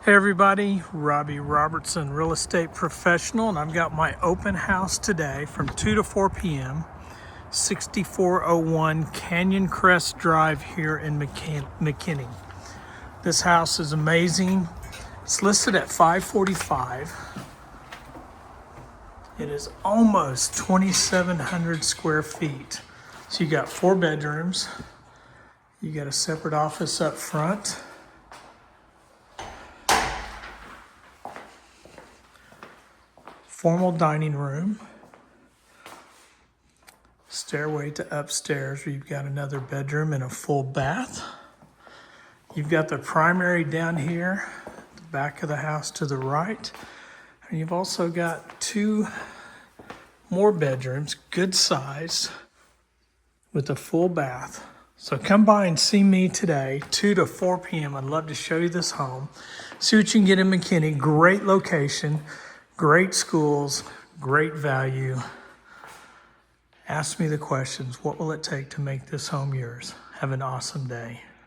Hey everybody, Robbie Robertson, real estate professional, and I've got my open house today from 2 to 4 p.m. 6401 Canyon Crest Drive here in McKinney. This house is amazing. It's listed at $545. It is almost 2,700 square feet. So you got 4 bedrooms. You got a separate office up front. Formal dining room. Stairway to upstairs where you've got another bedroom and a full bath. You've got the primary down here, the back of the house to the right. And you've also got 2 more bedrooms, good size, with a full bath. So come by and see me today, 2 to 4 p.m. I'd love to show you this home. See what you can get in McKinney. Great location, great schools, great value. Ask me the questions. What will it take to make this home yours? Have an awesome day.